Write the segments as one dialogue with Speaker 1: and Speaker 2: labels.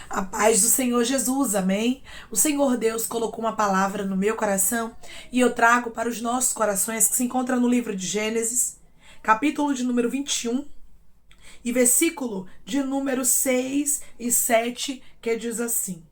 Speaker 1: A paz do Senhor Jesus, amém? O Senhor Deus colocou uma palavra no meu coração e eu trago para os nossos corações que se encontra no livro de Gênesis, capítulo de número 21 e versículo de número 6 e 7, que diz assim: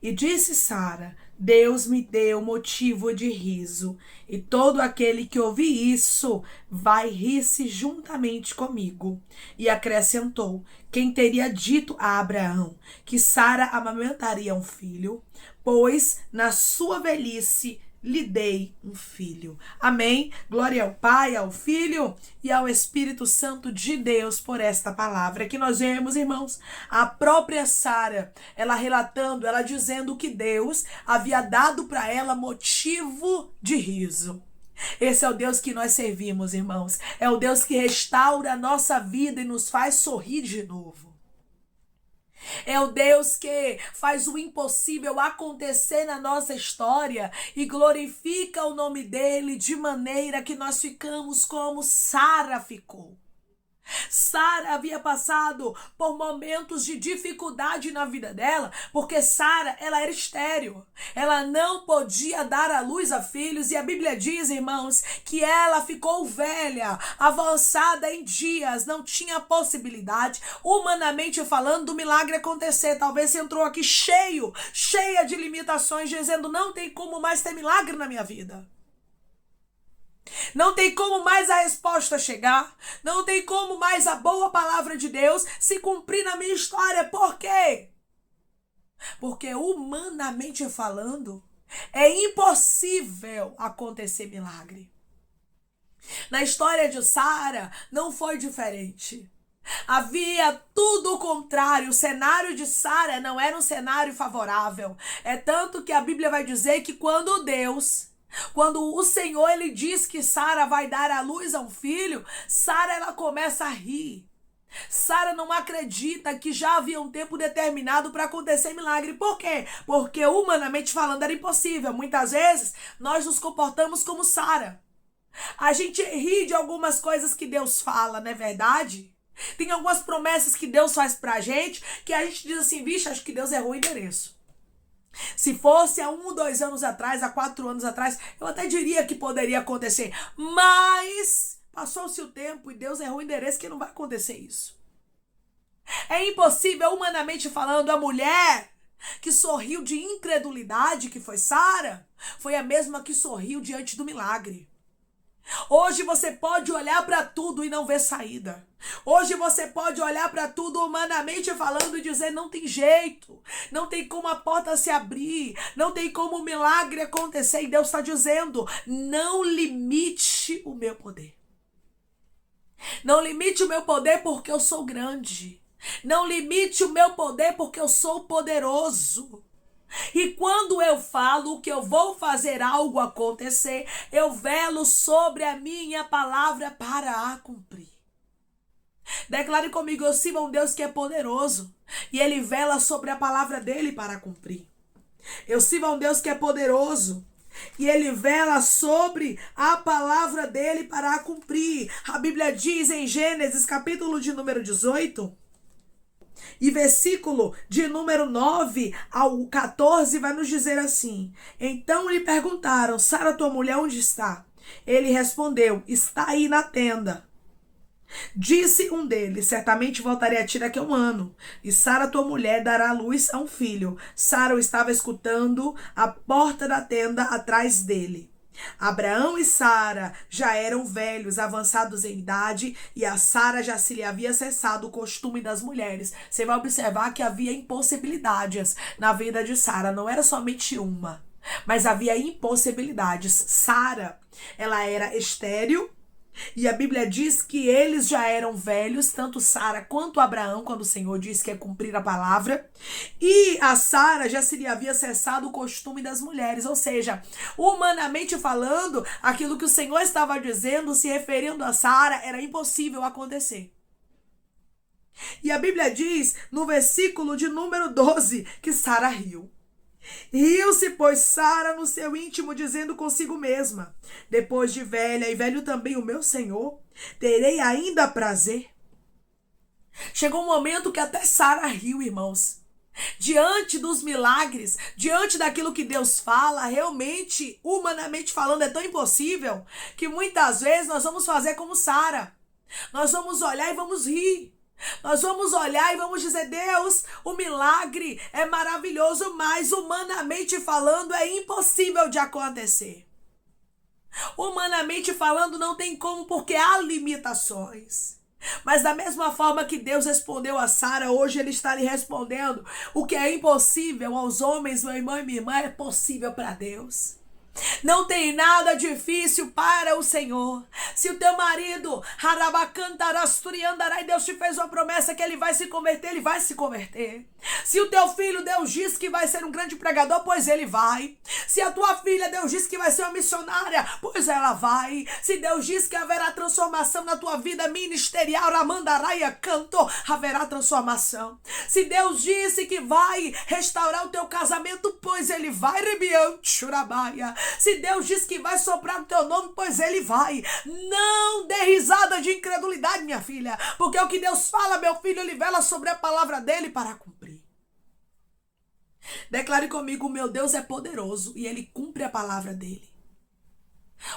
Speaker 1: E disse Sara: Deus me deu motivo de riso, e todo aquele que ouvir isso vai rir-se juntamente comigo. E acrescentou: Quem teria dito a Abraão que Sara amamentaria um filho? Pois na sua velhice lhe dei um filho. Amém. Glória ao Pai, ao Filho e ao Espírito Santo de Deus por esta palavra que nós vemos, irmãos. A própria Sara, ela relatando, ela dizendo que Deus havia dado para ela motivo de riso. Esse é o Deus que nós servimos, irmãos. É o Deus que restaura a nossa vida e nos faz sorrir de novo. É o Deus que faz o impossível acontecer na nossa história e glorifica o nome dele de maneira que nós ficamos como Sara ficou. Sara havia passado por momentos de dificuldade na vida dela, porque Sara, ela era estéril. Ela não podia dar à luz a filhos, e a Bíblia diz, irmãos, que ela ficou velha, avançada em dias, não tinha possibilidade, humanamente falando, do milagre acontecer. Talvez você entrou aqui cheia de limitações, dizendo: não tem como mais ter milagre na minha vida. Não tem como mais a resposta chegar. Não tem como mais a boa palavra de Deus se cumprir na minha história. Por quê? Porque humanamente falando, é impossível acontecer milagre. Na história de Sara não foi diferente. Havia tudo o contrário. O cenário de Sara não era um cenário favorável. É tanto que a Bíblia vai dizer que quando o Senhor, ele diz que Sara vai dar à luz a um filho, Sara, ela começa a rir. Sara não acredita que já havia um tempo determinado para acontecer milagre. Por quê? Porque humanamente falando era impossível. Muitas vezes nós nos comportamos como Sara. A gente ri de algumas coisas que Deus fala, não é verdade? Tem algumas promessas que Deus faz pra gente que a gente diz assim: vixe, acho que Deus errou o endereço. Se fosse há 1, 2 anos atrás, há 4 anos atrás, eu até diria que poderia acontecer. Mas passou-se o tempo e Deus errou o endereço, que não vai acontecer isso. É impossível, humanamente falando. A mulher que sorriu de incredulidade, que foi Sara, foi a mesma que sorriu diante do milagre. Hoje você pode olhar para tudo e não ver saída. Hoje você pode olhar para tudo humanamente falando e dizer: não tem jeito, não tem como a porta se abrir, não tem como o milagre acontecer. E Deus está dizendo: não limite o meu poder. Não limite o meu poder porque eu sou grande. Não limite o meu poder porque eu sou poderoso. E quando eu falo que eu vou fazer algo acontecer, eu velo sobre a minha palavra para a cumprir. Declare comigo: eu sirvo a um Deus que é poderoso e ele vela sobre a palavra dele para cumprir. Eu sirvo a um Deus que é poderoso e ele vela sobre a palavra dele para a cumprir. A Bíblia diz em Gênesis, capítulo de número 18... e versículo de número 9 ao 14 vai nos dizer assim: Então lhe perguntaram: Sara, tua mulher, onde está? Ele respondeu: está aí na tenda. Disse um deles: certamente voltarei a ti daqui a 1 ano, e Sara, tua mulher, dará à luz a um filho. Sara o estava escutando à porta da tenda atrás dele. Abraão e Sara já eram velhos, avançados em idade, e a Sara já se lhe havia cessado o costume das mulheres. Você vai observar que havia impossibilidades na vida de Sara, não era somente uma, mas havia impossibilidades. Sara, ela era estéril, e a Bíblia diz que eles já eram velhos, tanto Sara quanto Abraão, quando o Senhor disse que é cumprir a palavra. E a Sara já se lhe havia cessado o costume das mulheres. Ou seja, humanamente falando, aquilo que o Senhor estava dizendo, se referindo a Sara, era impossível acontecer. E a Bíblia diz, no versículo de número 12, que Sara riu. Riu-se, pois, Sara no seu íntimo, dizendo consigo mesma: depois de velha e velho também o meu Senhor, terei ainda prazer? Chegou um momento que até Sara riu, irmãos. Diante dos milagres, diante daquilo que Deus fala, realmente, humanamente falando, é tão impossível que muitas vezes nós vamos fazer como Sara. Nós vamos olhar e vamos rir. Nós vamos olhar e vamos dizer: Deus, o milagre é maravilhoso, mas humanamente falando é impossível de acontecer. Humanamente falando não tem como, porque há limitações. Mas da mesma forma que Deus respondeu a Sara, hoje Ele está lhe respondendo. O que é impossível aos homens, meu irmão e minha irmã, é possível para Deus. Não tem nada difícil para o Senhor. Se o teu marido, e Deus te fez uma promessa que ele vai se converter, ele vai se converter. Se o teu filho, Deus diz que vai ser um grande pregador, pois ele vai. Se a tua filha, Deus diz que vai ser uma missionária, pois ela vai. Se Deus diz que haverá transformação na tua vida ministerial, haverá transformação. Se Deus disse que vai restaurar o teu casamento, pois ele vai. Se Deus diz que vai soprar o teu nome, pois ele vai. Não dê risada de incredulidade, minha filha, porque o que Deus fala, meu filho, ele vela sobre a palavra dele para cumprir. Declare comigo: o meu Deus é poderoso e ele cumpre a palavra dele.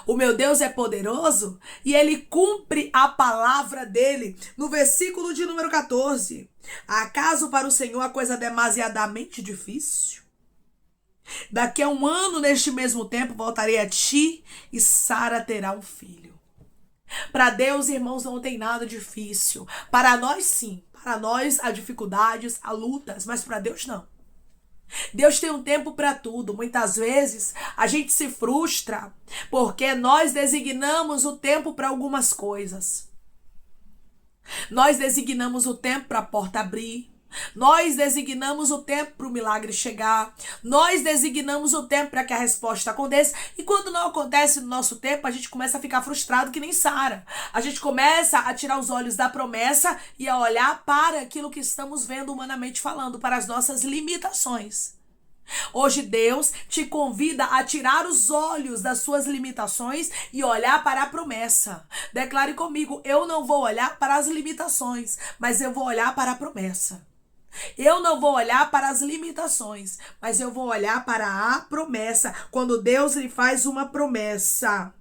Speaker 1: O meu Deus é poderoso e ele cumpre a palavra dele. No versículo de número 14. Acaso para o Senhor a coisa demasiadamente difícil? Daqui a 1 ano, neste mesmo tempo, voltarei a ti e Sara terá um filho. Para Deus, irmãos, não tem nada difícil. Para nós, sim. Para nós, há dificuldades, há lutas, mas para Deus, não. Deus tem um tempo para tudo. Muitas vezes, a gente se frustra porque nós designamos o tempo para algumas coisas. Nós designamos o tempo para a porta abrir. Nós designamos o tempo para o milagre chegar. Nós designamos o tempo para que a resposta aconteça. E quando não acontece no nosso tempo, a gente começa a ficar frustrado que nem Sara. A gente começa a tirar os olhos da promessa e a olhar para aquilo que estamos vendo humanamente falando, para as nossas limitações. Hoje Deus te convida a tirar os olhos das suas limitações e olhar para a promessa. Declare comigo: eu não vou olhar para as limitações, mas eu vou olhar para a promessa. Eu não vou olhar para as limitações, mas eu vou olhar para a promessa. Quando Deus lhe faz uma promessa,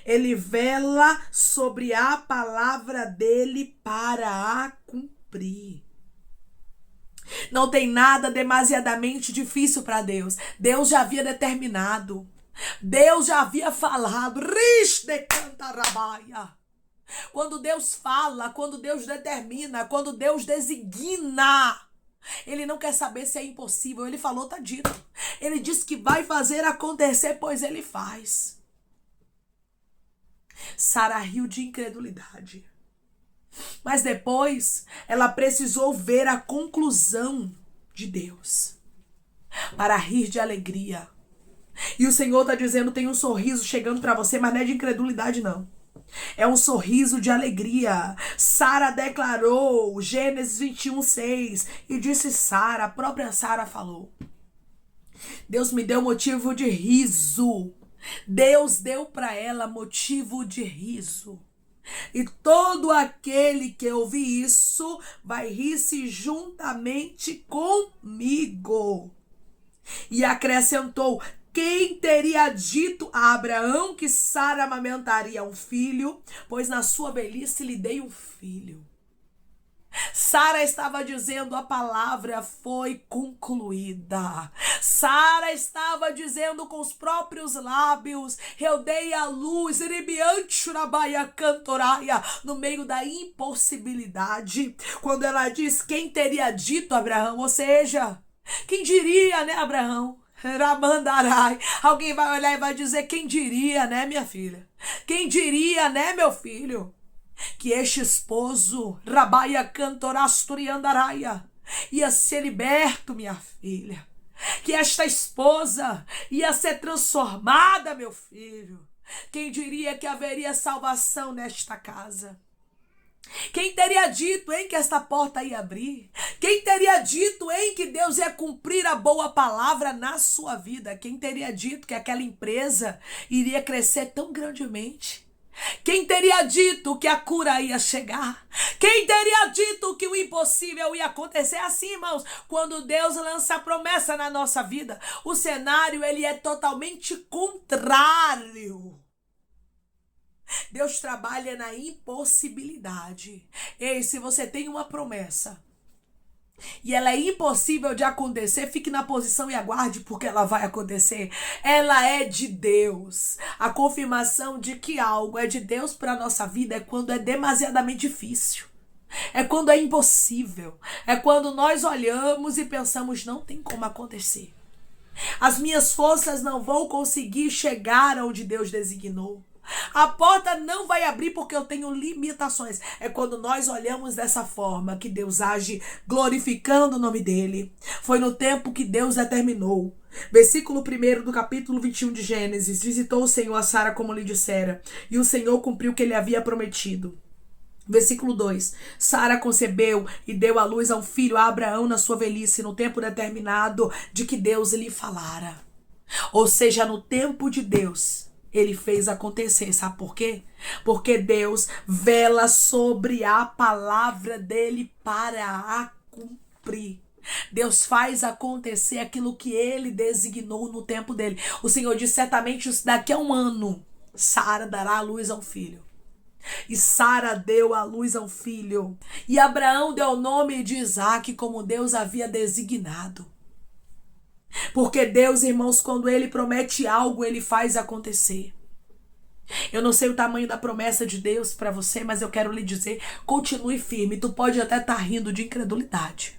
Speaker 1: ele vela sobre a palavra dele para a cumprir. Não tem nada demasiadamente difícil para Deus. Deus já havia determinado. Deus já havia falado. Quando Deus fala, quando Deus determina, quando Deus designa, ele não quer saber se é impossível. Ele falou, tá dito. Ele disse que vai fazer acontecer, pois ele faz. Sara riu de incredulidade. Mas depois, ela precisou ver a conclusão de Deus para rir de alegria. E o Senhor está dizendo: tem um sorriso chegando para você, mas não é de incredulidade, não. É um sorriso de alegria. Sara declarou, Gênesis 21:6, e disse Sara, a própria Sara falou: Deus me deu motivo de riso. Deus deu para ela motivo de riso. E todo aquele que ouvir isso vai rir-se juntamente comigo. E acrescentou: quem teria dito a Abraão que Sara amamentaria um filho? Pois na sua velhice lhe dei um filho. Sara estava dizendo: a palavra foi concluída. Sara estava dizendo com os próprios lábios: eu dei a luz, no meio da impossibilidade. Quando ela diz: quem teria dito a Abraão? Ou seja, quem diria, né, Abraão? Ramandarai. Alguém vai olhar e vai dizer: quem diria, né, minha filha? Quem diria, né, meu filho? Que este esposo, Rabaia Cantorasturiandaraia, ia ser liberto, minha filha. Que esta esposa ia ser transformada, meu filho. Quem diria que haveria salvação nesta casa? Quem teria dito, que esta porta ia abrir? Quem teria dito, que Deus ia cumprir a boa palavra na sua vida? Quem teria dito que aquela empresa iria crescer tão grandemente? Quem teria dito que a cura ia chegar? Quem teria dito que o impossível ia acontecer? Assim, irmãos, quando Deus lança a promessa na nossa vida, o cenário ele é totalmente contrário. Deus trabalha na impossibilidade. Ei, se você tem uma promessa e ela é impossível de acontecer, fique na posição e aguarde, porque ela vai acontecer. Ela é de Deus. A confirmação de que algo é de Deus para a nossa vida é quando é demasiadamente difícil. É quando é impossível. É quando nós olhamos e pensamos, não tem como acontecer. As minhas forças não vão conseguir chegar onde Deus designou. A porta não vai abrir porque eu tenho limitações. É quando nós olhamos dessa forma que Deus age glorificando o nome dele. Foi no tempo que Deus determinou. Versículo 1 do capítulo 21 de Gênesis. Visitou o Senhor a Sara como lhe dissera, e o Senhor cumpriu o que ele havia prometido. Versículo 2. Sara concebeu e deu à luz a um filho a Abraão na sua velhice, no tempo determinado de que Deus lhe falara. Ou seja, no tempo de Deus. Ele fez acontecer, sabe por quê? Porque Deus vela sobre a palavra dele para a cumprir. Deus faz acontecer aquilo que ele designou no tempo dele. O Senhor disse certamente daqui a um ano, Sara dará à luz a um filho. E Sara deu à luz a um filho. E Abraão deu o nome de Isaque como Deus havia designado. Porque Deus, irmãos, quando ele promete algo, ele faz acontecer. Eu não sei o tamanho da promessa de Deus para você, mas eu quero lhe dizer, continue firme. Tu pode até estar rindo de incredulidade,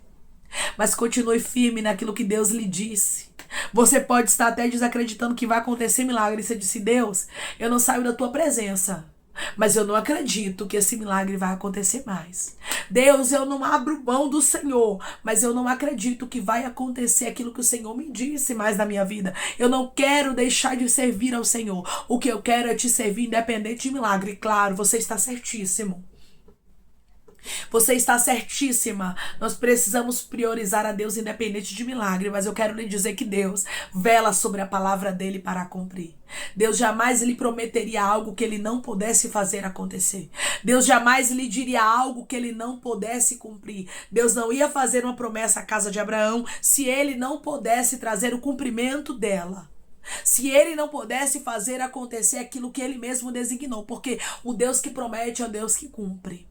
Speaker 1: mas continue firme naquilo que Deus lhe disse. Você pode estar até desacreditando que vai acontecer milagre. Você disse, Deus, eu não saio da tua presença, mas eu não acredito que esse milagre vai acontecer mais. Deus, eu não abro mão do Senhor, mas eu não acredito que vai acontecer aquilo que o Senhor me disse mais na minha vida. Eu não quero deixar de servir ao Senhor. O que eu quero é te servir independente de milagre. Claro, você está certíssimo. Você está certíssima. Nós precisamos priorizar a Deus independente de milagre, mas eu quero lhe dizer que Deus vela sobre a palavra dele para cumprir. Deus jamais lhe prometeria algo que ele não pudesse fazer acontecer. Deus jamais lhe diria algo que ele não pudesse cumprir. Deus não ia fazer uma promessa à casa de Abraão se ele não pudesse trazer o cumprimento dela. Se ele não pudesse fazer acontecer aquilo que ele mesmo designou, porque o Deus que promete é o Deus que cumpre.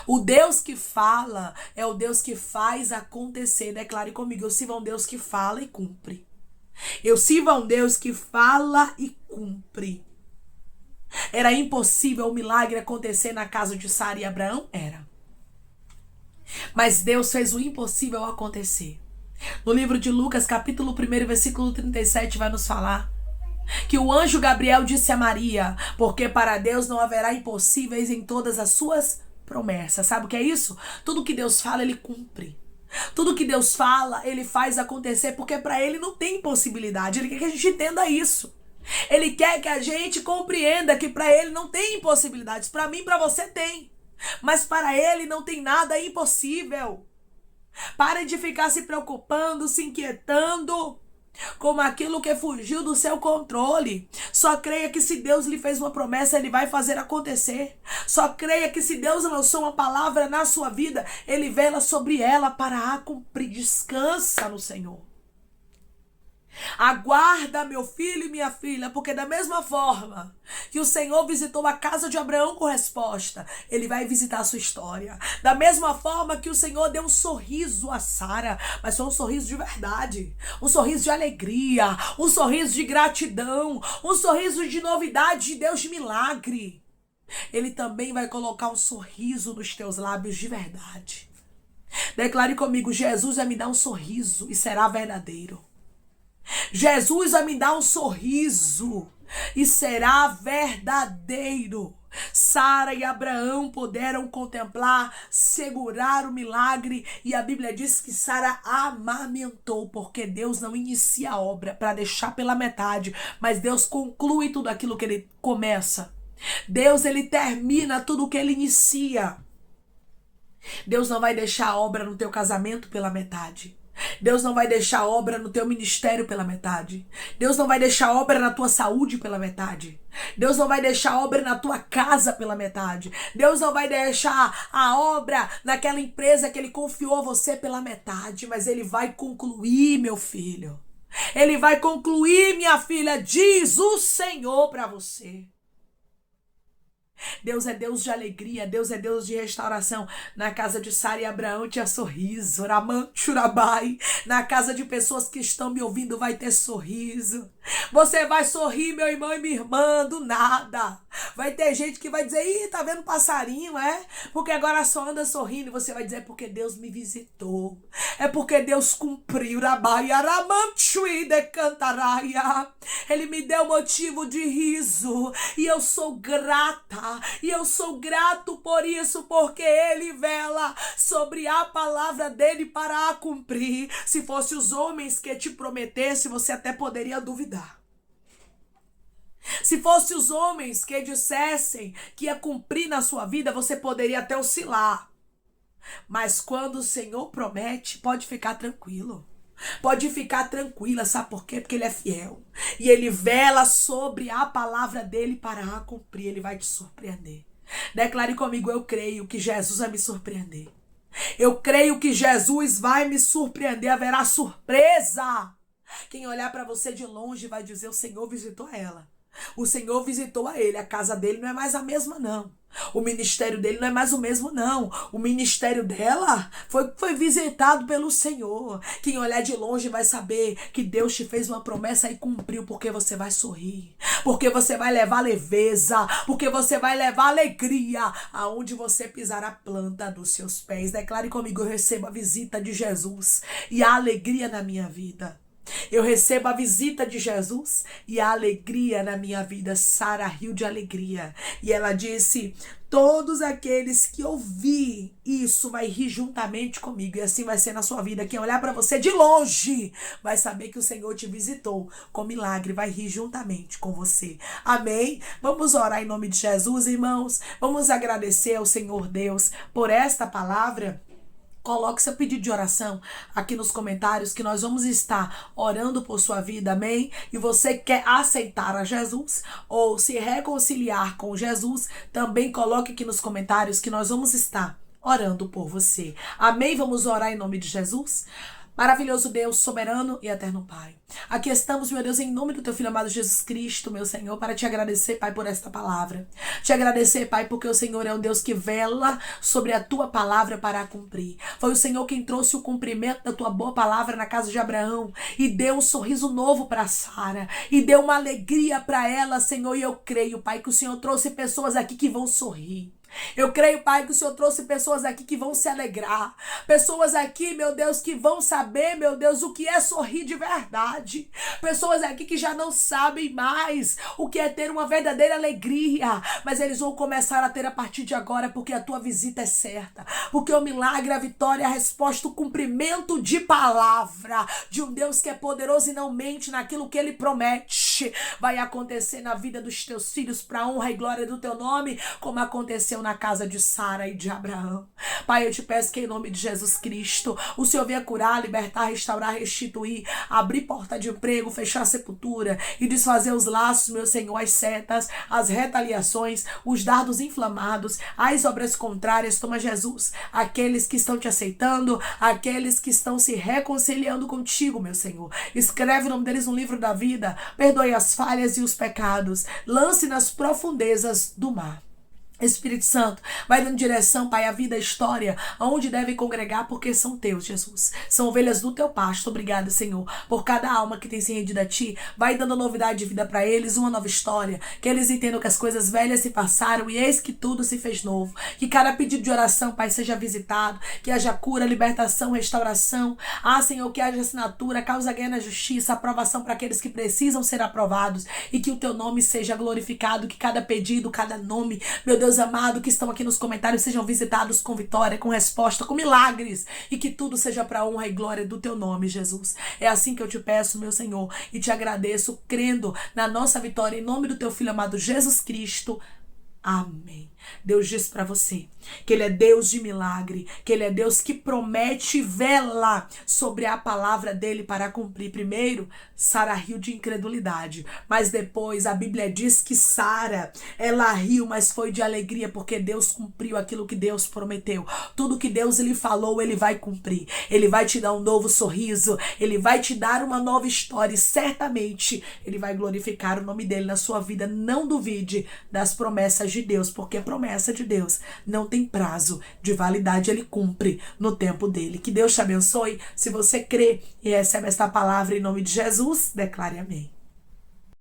Speaker 1: O Deus que fala é o Deus que faz acontecer. Declare comigo, eu sirvo a um Deus que fala e cumpre. Eu sirvo a um Deus que fala e cumpre. Era impossível o milagre acontecer na casa de Sara e Abraão? Era. Mas Deus fez o impossível acontecer. No livro de Lucas, capítulo 1, versículo 37, vai nos falar que o anjo Gabriel disse a Maria, porque para Deus não haverá impossíveis em todas as suas promessas. Sabe o que é isso? Tudo que Deus fala, ele cumpre. Tudo que Deus fala, ele faz acontecer, porque para ele não tem impossibilidade. Ele quer que a gente entenda isso. Ele quer que a gente compreenda que para ele não tem impossibilidades. Para mim, para você tem. Mas para ele não tem nada impossível. Pare de ficar se preocupando, se inquietando como aquilo que fugiu do seu controle. Só creia que se Deus lhe fez uma promessa, ele vai fazer acontecer. Só creia que se Deus lançou uma palavra na sua vida, ele vela sobre ela para a cumprir. Descansa no Senhor. Aguarda, meu filho e minha filha, porque da mesma forma que o Senhor visitou a casa de Abraão com resposta, ele vai visitar a sua história. Da mesma forma que o Senhor deu um sorriso a Sara, mas foi um sorriso de verdade, um sorriso de alegria, um sorriso de gratidão, um sorriso de novidade de Deus, de milagre. Ele também vai colocar um sorriso nos teus lábios de verdade. Declare comigo, Jesus vai me dar um sorriso e será verdadeiro. Jesus vai me dar um sorriso e será verdadeiro. Sara e Abraão puderam contemplar, segurar o milagre, e a Bíblia diz que Sara amamentou, porque Deus não inicia a obra para deixar pela metade, mas Deus conclui tudo aquilo que ele começa. Deus, ele termina tudo o que ele inicia. Deus não vai deixar a obra no teu casamento pela metade. Deus não vai deixar obra no teu ministério pela metade. Deus não vai deixar obra na tua saúde pela metade. Deus não vai deixar obra na tua casa pela metade. Deus não vai deixar a obra naquela empresa que Ele confiou a você pela metade. Mas Ele vai concluir, meu filho. Ele vai concluir, minha filha, diz o Senhor para você. Deus é Deus de alegria, Deus é Deus de restauração. Na casa de Sara e Abraão tinha sorriso, Ramanturabai. Na casa de pessoas que estão me ouvindo vai ter sorriso. Você vai sorrir, meu irmão e minha irmã, do nada. Vai ter gente que vai dizer, ih, tá vendo passarinho, é? Porque agora só anda sorrindo. E você vai dizer, é porque Deus me visitou. É porque Deus cumpriu, Rabai, Aramantui de Cantaraia. Ele me deu motivo de riso. E eu sou grata. E eu sou grato por isso, porque Ele vela sobre a palavra dele para a cumprir. Se fosse os homens que te prometessem, você até poderia duvidar. Se fosse os homens que dissessem que ia cumprir na sua vida, você poderia até oscilar. Mas quando o Senhor promete, pode ficar tranquilo. Pode ficar tranquila, sabe por quê? Porque Ele é fiel. E Ele vela sobre a palavra dele para a cumprir. Ele vai te surpreender. Declare comigo, eu creio que Jesus vai me surpreender. Eu creio que Jesus vai me surpreender. Haverá surpresa. Quem olhar para você de longe vai dizer, o Senhor visitou ela. O Senhor visitou a ele. A casa dele não é mais a mesma, não. O ministério dele não é mais o mesmo, não. O ministério dela foi visitado pelo Senhor. Quem olhar de longe vai saber que Deus te fez uma promessa e cumpriu, porque você vai sorrir, porque você vai levar leveza, porque você vai levar alegria aonde você pisar a planta dos seus pés. Declare comigo, eu recebo a visita de Jesus e a alegria na minha vida. Eu recebo a visita de Jesus e a alegria na minha vida. Sara riu de alegria. E ela disse, todos aqueles que ouvir isso vai rir juntamente comigo. E assim vai ser na sua vida. Quem olhar para você de longe vai saber que o Senhor te visitou com milagre. Vai rir juntamente com você. Amém? Vamos orar em nome de Jesus, irmãos. Vamos agradecer ao Senhor Deus por esta palavra. Coloque seu pedido de oração aqui nos comentários, que nós vamos estar orando por sua vida, amém? E você quer aceitar a Jesus ou se reconciliar com Jesus, também coloque aqui nos comentários que nós vamos estar orando por você. Amém? Vamos orar em nome de Jesus? Maravilhoso Deus, soberano e eterno Pai. Aqui estamos, meu Deus, em nome do Teu Filho amado Jesus Cristo, meu Senhor, para Te agradecer, Pai, por esta palavra. Te agradecer, Pai, porque o Senhor é um Deus que vela sobre a Tua palavra para a cumprir. Foi o Senhor quem trouxe o cumprimento da Tua boa palavra na casa de Abraão e deu um sorriso novo para Sara e deu uma alegria para ela, Senhor, e eu creio, Pai, que o Senhor trouxe pessoas aqui que vão sorrir. Eu creio, Pai, que o Senhor trouxe pessoas aqui que vão se alegrar. Pessoas aqui, meu Deus, que vão saber, meu Deus, o que é sorrir de verdade. Pessoas aqui que já não sabem mais o que é ter uma verdadeira alegria. Mas eles vão começar a ter a partir de agora, porque a tua visita é certa. Porque o milagre, a vitória, a resposta, o cumprimento de palavra de um Deus que é poderoso e não mente naquilo que Ele promete, vai acontecer na vida dos teus filhos para a honra e glória do teu nome, como aconteceu na casa de Sara e de Abraão. Pai, eu te peço que em nome de Jesus Cristo, o Senhor venha curar, libertar, restaurar, restituir, abrir porta de emprego, fechar a sepultura e desfazer os laços, meu Senhor, as setas, as retaliações, os dardos inflamados, as obras contrárias. Toma, Jesus, aqueles que estão te aceitando, aqueles que estão se reconciliando contigo, meu Senhor. Escreve o nome deles no livro da vida, perdoe as falhas e os pecados, lance nas profundezas do mar. Espírito Santo, vai dando direção, Pai, à vida, à história, aonde devem congregar, porque são teus, Jesus. São ovelhas do teu pasto. Obrigada, Senhor, por cada alma que tem se rendido a ti. Vai dando novidade de vida para eles, uma nova história. Que eles entendam que as coisas velhas se passaram e eis que tudo se fez novo. Que cada pedido de oração, Pai, seja visitado. Que haja cura, libertação, restauração. Ah, Senhor, que haja assinatura, causa ganha na justiça, aprovação para aqueles que precisam ser aprovados. E que o teu nome seja glorificado. Que cada pedido, cada nome, meu Deus amado, que estão aqui nos comentários, sejam visitados com vitória, com resposta, com milagres, e que tudo seja para a honra e glória do teu nome, Jesus. É assim que eu te peço, meu Senhor, e te agradeço, crendo na nossa vitória, em nome do teu Filho amado Jesus Cristo. Amém. Deus diz para você que Ele é Deus de milagre, que Ele é Deus que promete e vela sobre a palavra dele para cumprir. Primeiro, Sara riu de incredulidade, mas depois a Bíblia diz que Sara, ela riu, mas foi de alegria, porque Deus cumpriu aquilo que Deus prometeu. Tudo que Deus lhe falou, Ele vai cumprir. Ele vai te dar um novo sorriso, Ele vai te dar uma nova história e certamente Ele vai glorificar o nome dele na sua vida. Não duvide das promessas de Deus, porque a promessa de Deus não tem prazo de validade, Ele cumpre no tempo dele. Que Deus te abençoe. Se você crê e recebe esta palavra em nome de Jesus, declare amém.